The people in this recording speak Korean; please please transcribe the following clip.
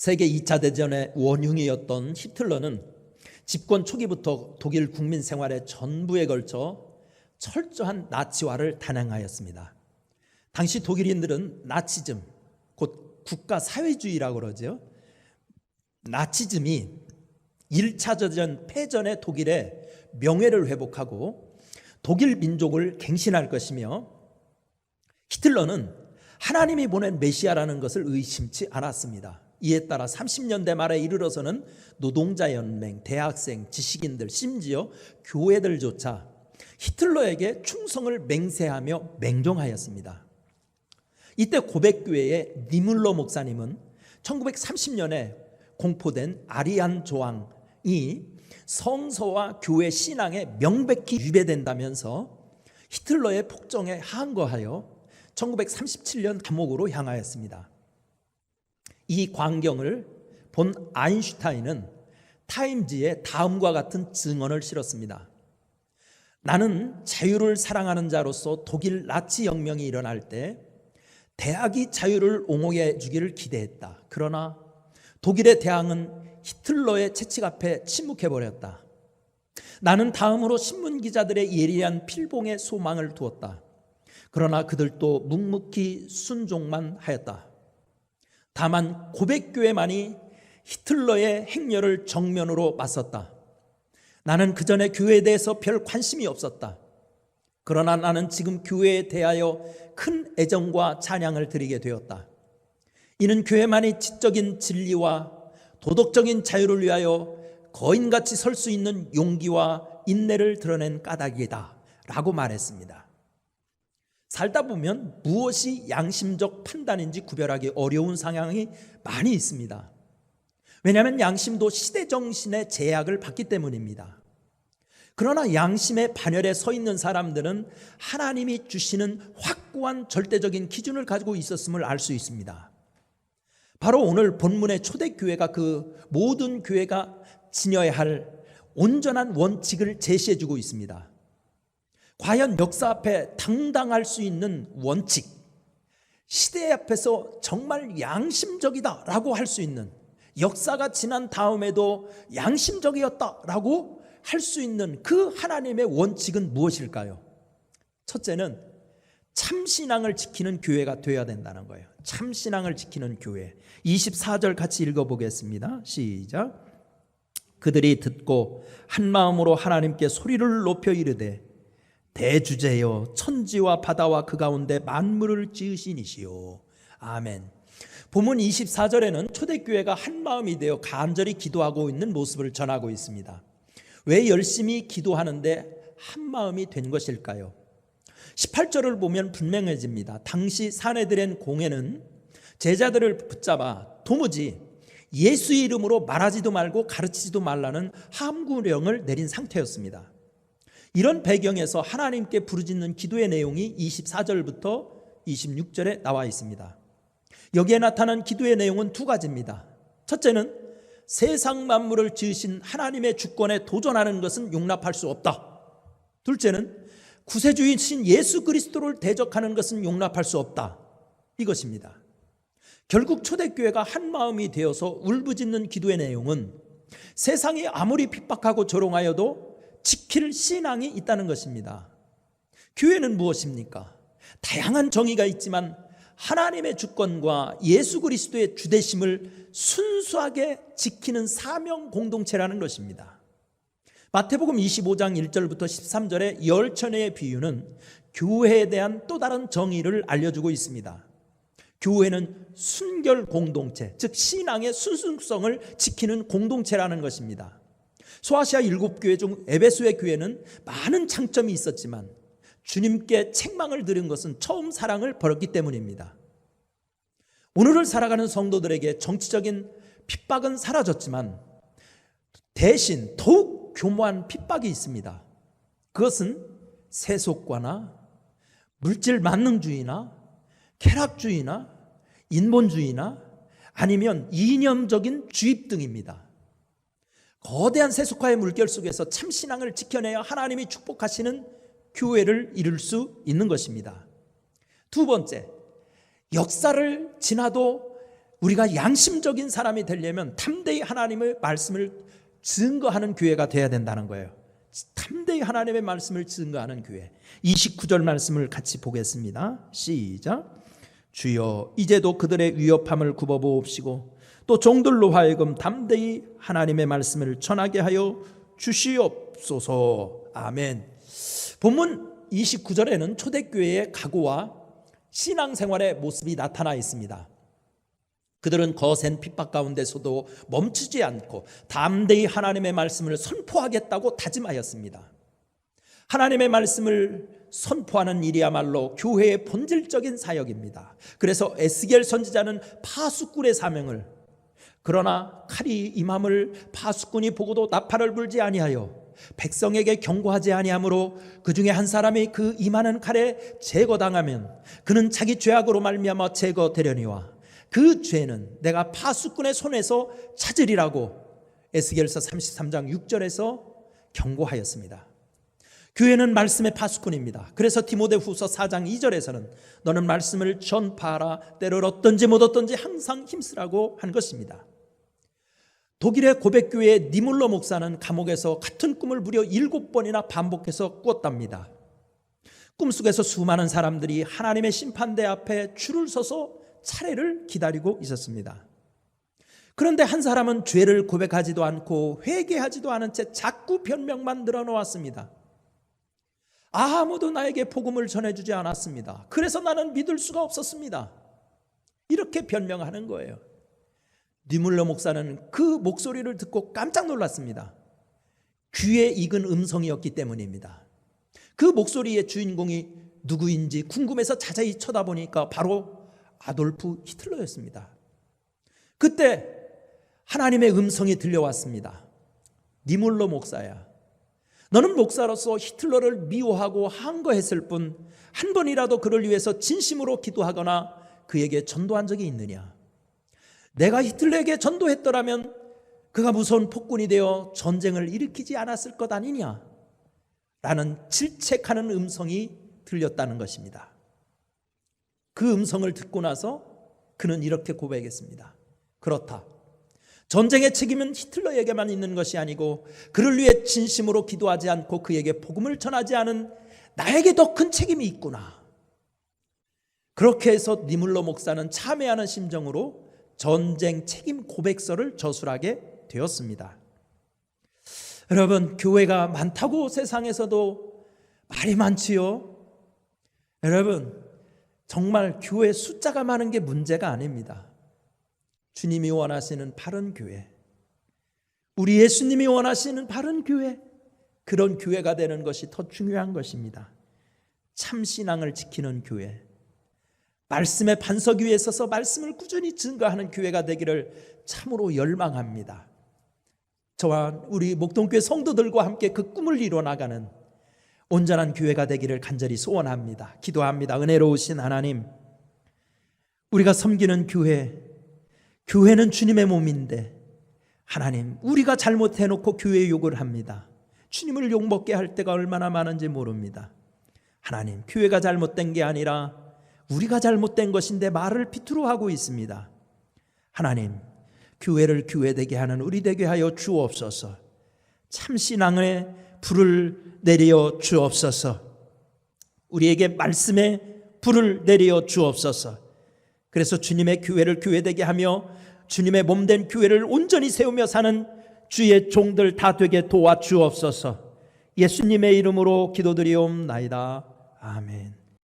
세계 2차 대전의 원흉이었던 히틀러는 집권 초기부터 독일 국민 생활의 전부에 걸쳐 철저한 나치화를 단행하였습니다. 당시 독일인들은 나치즘, 곧 국가사회주의라고 그러죠. 나치즘이 1차 대전 패전의 독일의 명예를 회복하고 독일 민족을 갱신할 것이며, 히틀러는 하나님이 보낸 메시아라는 것을 의심치 않았습니다. 이에 따라 30년대 말에 이르러서는 노동자연맹, 대학생, 지식인들, 심지어 교회들조차 히틀러에게 충성을 맹세하며 맹종하였습니다. 이때 고백교회의 니물러 목사님은 1930년에 공포된 아리안 조항이 성서와 교회 신앙에 명백히 위배된다면서 히틀러의 폭정에 항거하여 1937년 감옥으로 향하였습니다. 이 광경을 본 아인슈타인은 타임지에 다음과 같은 증언을 실었습니다. 나는 자유를 사랑하는 자로서 독일 나치 혁명이 일어날 때 대학이 자유를 옹호해 주기를 기대했다. 그러나 독일의 대학은 히틀러의 채찍 앞에 침묵해버렸다. 나는 다음으로 신문기자들의 예리한 필봉에 소망을 두었다. 그러나 그들도 묵묵히 순종만 하였다. 다만 고백교회만이 히틀러의 행렬을 정면으로 맞섰다. 나는 그전에 교회에 대해서 별 관심이 없었다. 그러나 나는 지금 교회에 대하여 큰 애정과 찬양을 드리게 되었다. 이는 교회만이 지적인 진리와 도덕적인 자유를 위하여 거인같이 설 수 있는 용기와 인내를 드러낸 까닭이다 라고 말했습니다. 살다 보면 무엇이 양심적 판단인지 구별하기 어려운 상황이 많이 있습니다. 왜냐하면 양심도 시대정신의 제약을 받기 때문입니다. 그러나 양심의 반열에 서 있는 사람들은 하나님이 주시는 확고한 절대적인 기준을 가지고 있었음을 알 수 있습니다. 바로 오늘 본문의 초대교회가 그 모든 교회가 지녀야 할 온전한 원칙을 제시해주고 있습니다. 과연 역사 앞에 당당할 수 있는 원칙, 시대 앞에서 정말 양심적이다라고 할 수 있는, 역사가 지난 다음에도 양심적이었다라고 할 수 있는 그 하나님의 원칙은 무엇일까요? 첫째는 참신앙을 지키는 교회가 되어야 된다는 거예요. 참신앙을 지키는 교회. 24절 같이 읽어보겠습니다. 시작. 그들이 듣고 한 마음으로 하나님께 소리를 높여 이르되 대주제여 천지와 바다와 그 가운데 만물을 지으신 이시오. 아멘. 본문 24절에는 초대교회가 한 마음이 되어 간절히 기도하고 있는 모습을 전하고 있습니다. 왜 열심히 기도하는데 한 마음이 된 것일까요? 18절을 보면 분명해집니다. 당시 사내들의 공회는 제자들을 붙잡아 도무지 예수의 이름으로 말하지도 말고 가르치지도 말라는 함구령을 내린 상태였습니다. 이런 배경에서 하나님께 부르짖는 기도의 내용이 24절부터 26절에 나와 있습니다. 여기에 나타난 기도의 내용은 두 가지입니다. 첫째는 세상 만물을 지으신 하나님의 주권에 도전하는 것은 용납할 수 없다. 둘째는 구세주이신 예수 그리스도를 대적하는 것은 용납할 수 없다. 이것입니다. 결국 초대교회가 한 마음이 되어서 울부짖는 기도의 내용은 세상이 아무리 핍박하고 조롱하여도 지킬 신앙이 있다는 것입니다. 교회는 무엇입니까? 다양한 정의가 있지만 하나님의 주권과 예수 그리스도의 주대심을 순수하게 지키는 사명 공동체라는 것입니다. 마태복음 25장 1절부터 13절의 열천의 비유는 교회에 대한 또 다른 정의를 알려주고 있습니다. 교회는 순결 공동체, 즉 신앙의 순수성을 지키는 공동체라는 것입니다. 소아시아 7교회 중 에베소의 교회는 많은 장점이 있었지만 주님께 책망을 들은 것은 처음 사랑을 버렸기 때문입니다. 오늘을 살아가는 성도들에게 정치적인 핍박은 사라졌지만 대신 더욱 교모한 핍박이 있습니다. 그것은 세속과나 물질 만능주의나 쾌락주의나 인본주의나 아니면 이념적인 주입 등입니다. 거대한 세속화의 물결 속에서 참신앙을 지켜내야 하나님이 축복하시는 교회를 이룰 수 있는 것입니다. 두 번째, 역사를 지나도 우리가 양심적인 사람이 되려면 담대히 하나님의 말씀을 증거하는 교회가 되어야 된다는 거예요. 담대히 하나님의 말씀을 증거하는 교회. 29절 말씀을 같이 보겠습니다. 시작. 주여 이제도 그들의 위협함을 굽어보옵시고 또 종들로 하여금 담대히 하나님의 말씀을 전하게 하여 주시옵소서. 아멘. 본문 29절에는 초대교회의 각오와 신앙생활의 모습이 나타나 있습니다. 그들은 거센 핍박 가운데서도 멈추지 않고 담대히 하나님의 말씀을 선포하겠다고 다짐하였습니다. 하나님의 말씀을 선포하는 일이야말로 교회의 본질적인 사역입니다. 그래서 에스겔 선지자는 파수꾼의 사명을, 그러나 칼이 임함을 파수꾼이 보고도 나팔을 불지 아니하여 백성에게 경고하지 아니하므로 그 중에 한 사람이 그 임하는 칼에 제거당하면 그는 자기 죄악으로 말미암아 제거되려니와 그 죄는 내가 파수꾼의 손에서 찾으리라고 에스겔서 33장 6절에서 경고하였습니다. 교회는 말씀의 파수꾼입니다. 그래서 디모데후서 4장 2절에서는 너는 말씀을 전파하라. 때를 얻든지 못 얻든지 항상 힘쓰라고 한 것입니다. 독일의 고백교회의 니물러 목사는 감옥에서 같은 꿈을 무려 7번이나 반복해서 꾸었답니다. 꿈속에서 수많은 사람들이 하나님의 심판대 앞에 줄을 서서 차례를 기다리고 있었습니다. 그런데 한 사람은 죄를 고백하지도 않고 회개하지도 않은 채 자꾸 변명만 늘어놓았습니다. 아무도 나에게 복음을 전해주지 않았습니다. 그래서 나는 믿을 수가 없었습니다. 이렇게 변명하는 거예요. 니물러 목사는 그 목소리를 듣고 깜짝 놀랐습니다. 귀에 익은 음성이었기 때문입니다. 그 목소리의 주인공이 누구인지 궁금해서 자세히 쳐다보니까 바로 아돌프 히틀러였습니다. 그때 하나님의 음성이 들려왔습니다. 니물러 목사야, 너는 목사로서 히틀러를 미워하고 항거했을 뿐 한 번이라도 그를 위해서 진심으로 기도하거나 그에게 전도한 적이 있느냐? 내가 히틀러에게 전도했더라면 그가 무서운 폭군이 되어 전쟁을 일으키지 않았을 것 아니냐? 라는 질책하는 음성이 들렸다는 것입니다. 그 음성을 듣고 나서 그는 이렇게 고백했습니다. 그렇다. 전쟁의 책임은 히틀러에게만 있는 것이 아니고 그를 위해 진심으로 기도하지 않고 그에게 복음을 전하지 않은 나에게 더 큰 책임이 있구나. 그렇게 해서 니물러 목사는 참회하는 심정으로 전쟁 책임 고백서를 저술하게 되었습니다. 여러분, 교회가 많다고 세상에서도 말이 많지요. 여러분, 정말 교회 숫자가 많은 게 문제가 아닙니다. 주님이 원하시는 바른 교회, 우리 예수님이 원하시는 바른 교회, 그런 교회가 되는 것이 더 중요한 것입니다. 참 신앙을 지키는 교회, 말씀의 반석 위에 서서 말씀을 꾸준히 증거하는 교회가 되기를 참으로 열망합니다. 저와 우리 목동교회 성도들과 함께 그 꿈을 이뤄나가는 온전한 교회가 되기를 간절히 소원합니다. 기도합니다. 은혜로우신 하나님, 우리가 섬기는 교회는 주님의 몸인데 하나님, 우리가 잘못해놓고 교회 욕을 합니다. 주님을 욕먹게 할 때가 얼마나 많은지 모릅니다. 하나님, 교회가 잘못된 게 아니라 우리가 잘못된 것인데 말을 비틀어 하고 있습니다. 하나님, 교회를 교회되게 하는 우리 되게 하여 주옵소서. 참 신앙의 불을 내려 주옵소서. 우리에게 말씀의 불을 내려 주옵소서. 그래서 주님의 교회를 교회되게 하며 주님의 몸된 교회를 온전히 세우며 사는 주의 종들 다 되게 도와주옵소서. 예수님의 이름으로 기도드리옵나이다. 아멘.